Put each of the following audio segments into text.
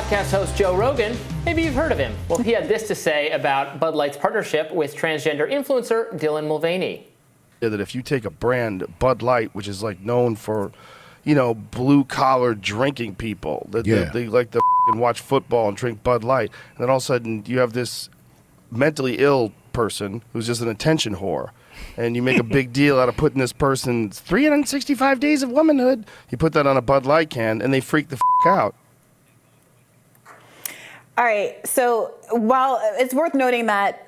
podcast host Joe Rogan. Maybe you've heard of him. Well, he had this to say about Bud Light's partnership with transgender influencer Dylan Mulvaney. That if you take a brand, Bud Light, which is like known for, you know, blue-collar drinking people, that they like to watch football and drink Bud Light, and then all of a sudden you have this mentally ill person who's just an attention whore, and you make a big deal out of putting this person's 365 days of womanhood. You put that on a Bud Light can, and they freak the out. All right. So while it's worth noting that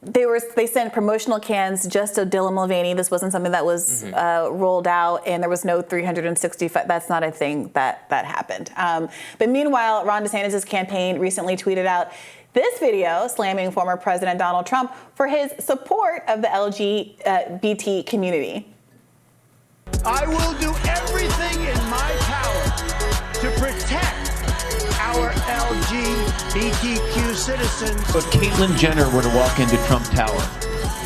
they sent promotional cans just to Dylan Mulvaney. This wasn't something that was rolled out, and there was no 365. That's not a thing that happened. But meanwhile, Ron DeSantis' campaign recently tweeted out this video slamming former President Donald Trump for his support of the LGBT community. I will do everything in my power to protect our LGBTQ citizens. If Caitlyn Jenner were to walk into Trump Tower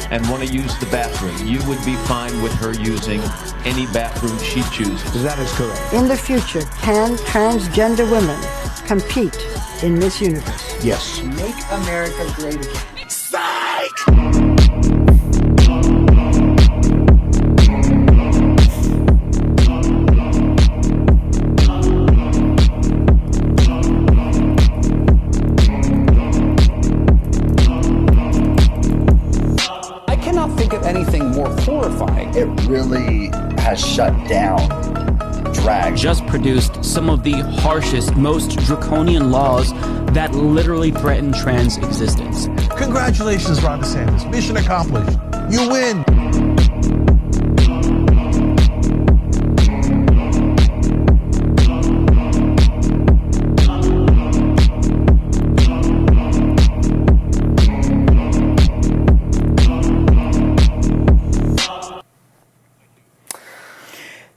and want to use the bathroom, you would be fine with her using any bathroom she chooses. That is correct. In the future, can transgender women compete in Miss Universe? Yes. Make America great again. Psych! I cannot think of anything more horrifying. It really has shut down drag. Just produced some of the harshest, most draconian laws that literally threaten trans existence. Congratulations, Ron DeSantis. Mission accomplished. You win.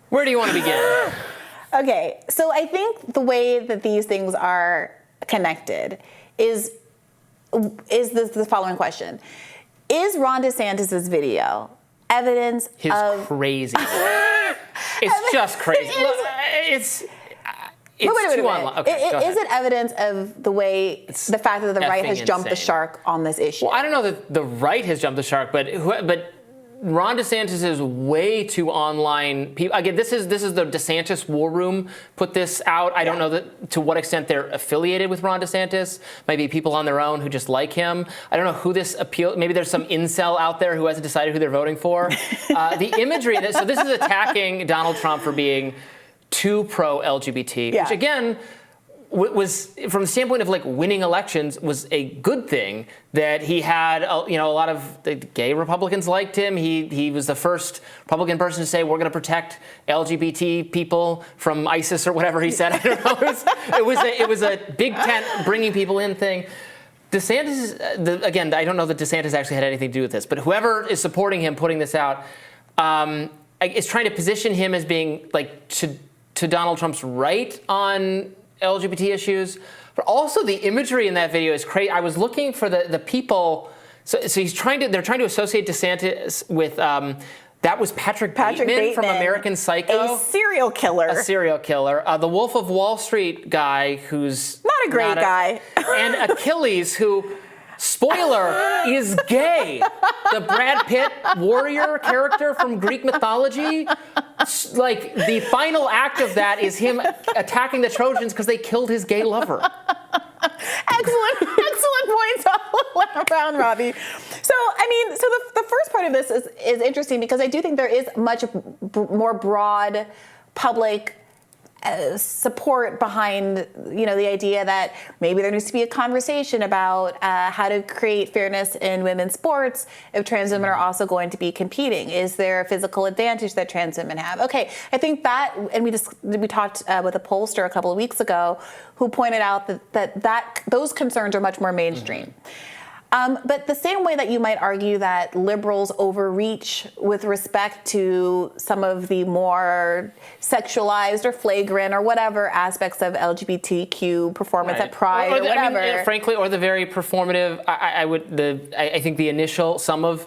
Where do you want to begin? Okay, so I think the way that these things are connected is the following question. Is Ron DeSantis' video evidence of... crazy. It's just crazy. It's too online. Okay, is it evidence of the way, the fact that the right has jumped the shark on this issue? Well, I don't know that the right has jumped the shark, but Ron DeSantis is way too online. Again, this is the DeSantis war room put this out. I don't know to what extent they're affiliated with Ron DeSantis. Maybe people on their own who just like him. I don't know who this appeal. Maybe there's some incel out there who hasn't decided who they're voting for. The imagery. So this is attacking Donald Trump for being too pro-LGBT, which again was, from the standpoint of like winning elections, was a good thing. That he had, a lot of the gay Republicans liked him. He was the first Republican person to say, we're going to protect LGBT people from ISIS or whatever he said. I don't know. It was a big tent bringing people in thing. DeSantis, again, I don't know that DeSantis actually had anything to do with this, but whoever is supporting him putting this out is trying to position him as being like to Donald Trump's right on LGBT issues, but also the imagery in that video is crazy. I was looking for the people. So they're trying to associate DeSantis with that was Patrick Bateman from American Psycho, a serial killer. The Wolf of Wall Street guy, who's not a great guy, and Achilles, who, spoiler, is gay. The Brad Pitt warrior character from Greek mythology. Like, the final act of that is him attacking the Trojans because they killed his gay lover. Excellent points all around, Robby. So, the first part of this is interesting because I do think there is much more broad public support behind, the idea that maybe there needs to be a conversation about how to create fairness in women's sports if trans women are also going to be competing. Is there a physical advantage that trans women have? Okay, I think that, and we talked with a pollster a couple of weeks ago who pointed out that those concerns are much more mainstream. Mm-hmm. But the same way that you might argue that liberals overreach with respect to some of the more sexualized or flagrant or whatever aspects of LGBTQ performance at Pride or whatever. Frankly, or the very performative, I think the initial, some of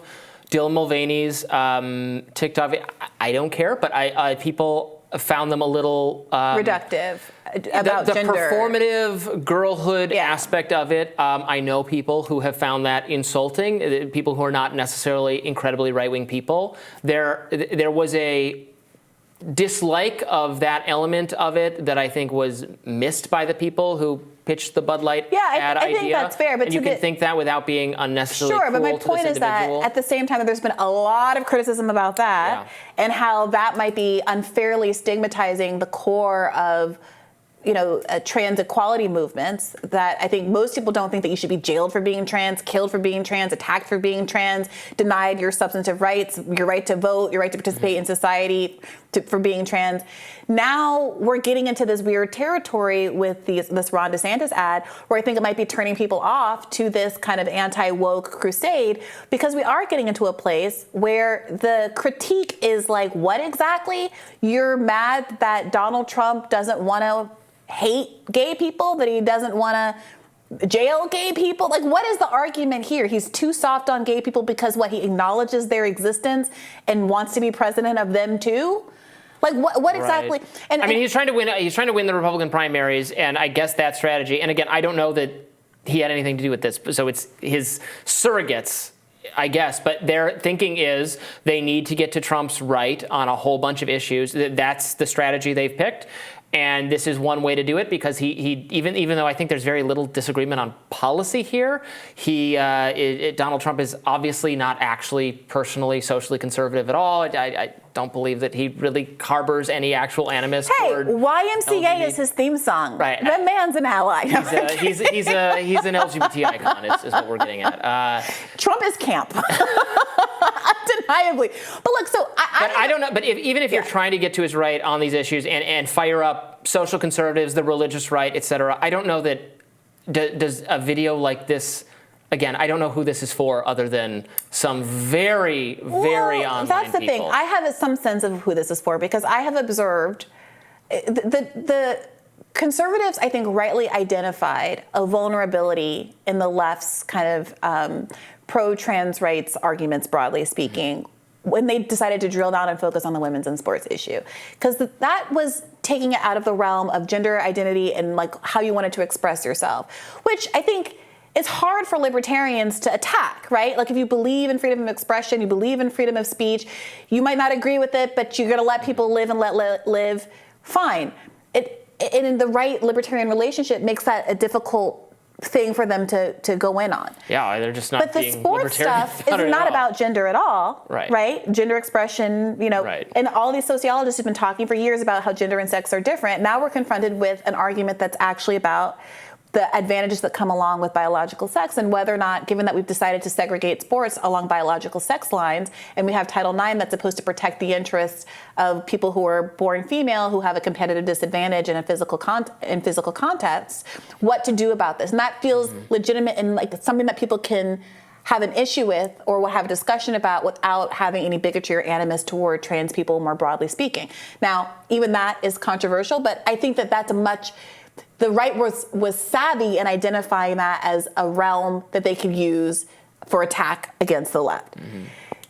Dylan Mulvaney's TikTok, I don't care, but people found them a little reductive. about the gender. performative girlhood aspect of it. I know people who have found that insulting. People who are not necessarily incredibly right-wing people. There was a dislike of that element of it that I think was missed by the people who pitched the Bud Light ad idea. I think that's fair. But and you can think that without being unnecessarily sure, but my cruel to point this is that individual. at the same time, there's been a lot of criticism about that and how that might be unfairly stigmatizing the core of trans equality movements, that I think most people don't think that you should be jailed for being trans, killed for being trans, attacked for being trans, denied your substantive rights, your right to vote, your right to participate in society for being trans. Now we're getting into this weird territory with this Ron DeSantis ad where I think it might be turning people off to this kind of anti-woke crusade, because we are getting into a place where the critique is like, what exactly? You're mad that Donald Trump doesn't want to hate gay people, that he doesn't want to jail gay people? Like, what is the argument here? He's too soft on gay people because he acknowledges their existence and wants to be president of them too? Like, what exactly? And I mean, he's trying to win. He's trying to win the Republican primaries, and I guess that strategy. And again, I don't know that he had anything to do with this, so it's his surrogates, I guess. But their thinking is they need to get to Trump's right on a whole bunch of issues. That's the strategy they've picked. And this is one way to do it, because he even though I think there's very little disagreement on policy here, Donald Trump is obviously not actually personally socially conservative at all. I don't believe that he really harbors any actual animus. Hey, toward YMCA LGBT. is his theme song. Right. That man's an ally. He's an LGBT icon. Is what we're getting at. Trump is camp, undeniably. But look, so I don't know. But even if you're trying to get to his right on these issues and fire up social conservatives, the religious right, et cetera, I don't know that does a video like this. Again, I don't know who this is for, other than some very online that's the people. thing. I have some sense of who this is for, because I have observed the conservatives, I think, rightly identified a vulnerability in the left's kind of pro-trans rights arguments, broadly speaking, when they decided to drill down and focus on the women's and sports issue. Because that was taking it out of the realm of gender identity and like how you wanted to express yourself, which I think it's hard for libertarians to attack, right? Like, if you believe in freedom of expression, you believe in freedom of speech, you might not agree with it, but you're gonna let people live and let live, fine. In the right libertarian relationship makes that a difficult thing for them to go in on. Yeah, they're just not. But the sports stuff is not about gender at all, right? Gender expression, and all these sociologists have been talking for years about how gender and sex are different. Now we're confronted with an argument that's actually about the advantages that come along with biological sex, and whether or not, given that we've decided to segregate sports along biological sex lines, and we have Title IX that's supposed to protect the interests of people who are born female who have a competitive disadvantage in a physical context, what to do about this. And that feels legitimate and like something that people can have an issue with or will have a discussion about without having any bigotry or animus toward trans people, more broadly speaking. Now, even that is controversial, but I think that that's the right was savvy in identifying that as a realm that they could use for attack against the left.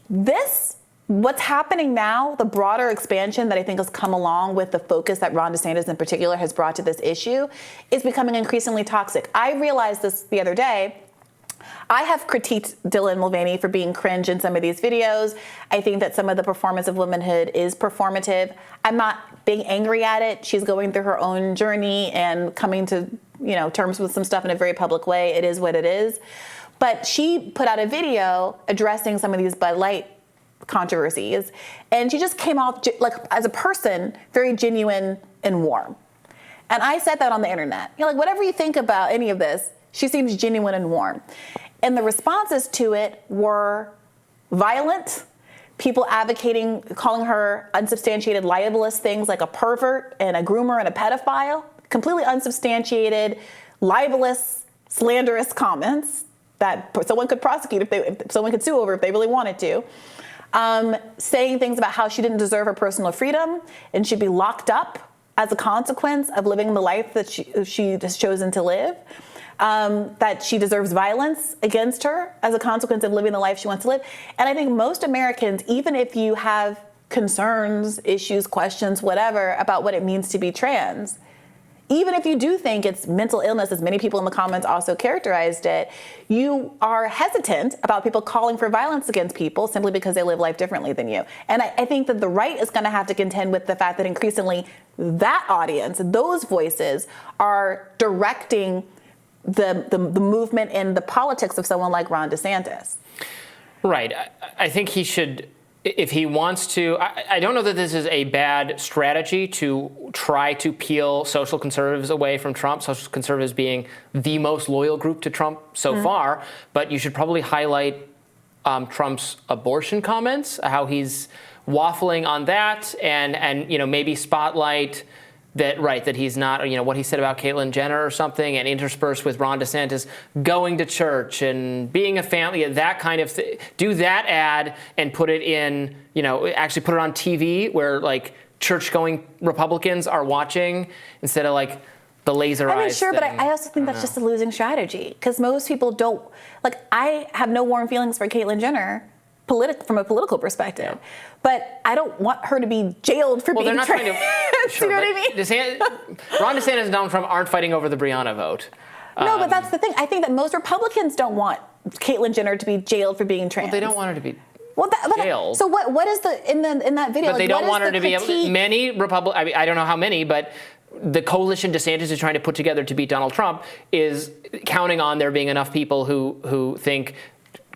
What's happening now, the broader expansion that I think has come along with the focus that Ron DeSantis in particular has brought to this issue, is becoming increasingly toxic. I realized this the other day. I have critiqued Dylan Mulvaney for being cringe in some of these videos. I think that some of the performance of womanhood is performative. I'm not being angry at it. She's going through her own journey and coming to, terms with some stuff in a very public way. It is what it is. But she put out a video addressing some of these Bud Light controversies, and she just came off like, as a person, very genuine and warm. And I said that on the internet. Whatever you think about any of this, she seems genuine and warm. And the responses to it were violent, people advocating, calling her unsubstantiated, libelous things like a pervert and a groomer and a pedophile, completely unsubstantiated, libelous, slanderous comments that someone could prosecute if someone could sue over if they really wanted to. Saying things about how she didn't deserve her personal freedom and should be locked up as a consequence of living the life that she has chosen to live. That she deserves violence against her as a consequence of living the life she wants to live. And I think most Americans, even if you have concerns, issues, questions, whatever, about what it means to be trans, even if you do think it's mental illness, as many people in the comments also characterized it, you are hesitant about people calling for violence against people simply because they live life differently than you. And I think that the right is going to have to contend with the fact that increasingly that audience, those voices, are directing the movement and the politics of someone like Ron DeSantis. Right. I think he should, if he wants to, I don't know that this is a bad strategy to try to peel social conservatives away from Trump, social conservatives being the most loyal group to Trump so far, but you should probably highlight Trump's abortion comments, how he's waffling on that, and maybe spotlight that he's not, what he said about Caitlyn Jenner or something, and interspersed with Ron DeSantis going to church and being a family, that kind of thing. Do that ad and put it in, actually put it on TV where like church-going Republicans are watching instead of like the laser eyes. I mean, sure, thing. but I also think that's just a losing strategy because most people don't, I have no warm feelings for Caitlyn Jenner from a political perspective. Yeah. But I don't want her to be jailed for being trans. Sure, you know what I mean? Ron DeSantis and Donald Trump aren't fighting over the Briahna vote. No, but that's the thing. I think that most Republicans don't want Caitlyn Jenner to be jailed for being trans. Well, they don't want her to be jailed. So what is in that video? But they don't want her to be. Many Republicans. I don't know how many, but the coalition DeSantis is trying to put together to beat Donald Trump is counting on there being enough people who think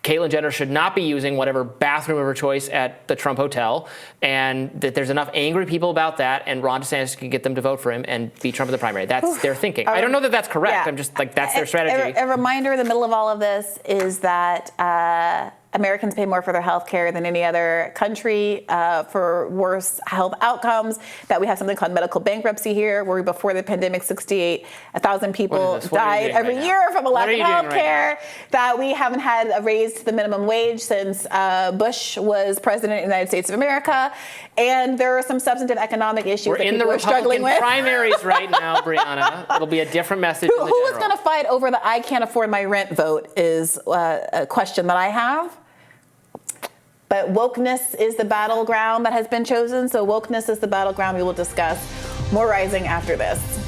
Caitlyn Jenner should not be using whatever bathroom of her choice at the Trump hotel, and that there's enough angry people about that, and Ron DeSantis can get them to vote for him and beat Trump in the primary. That's their thinking. I don't know that that's correct. Yeah. I'm just that's their strategy. A reminder in the middle of all of this is that Americans pay more for their health care than any other country for worse health outcomes, that we have something called medical bankruptcy here, where before the pandemic, 68,000 people died every year from a lack of health care, that we haven't had a raise to the minimum wage since Bush was president of the United States of America, and there are some substantive economic issues that people are struggling with. We're in the Republican primaries right now, Briahna. It'll be a different message. Who is going to fight over the I can't afford my rent vote is a question that I have. But wokeness is the battleground that has been chosen. So wokeness is the battleground we will discuss. More Rising after this.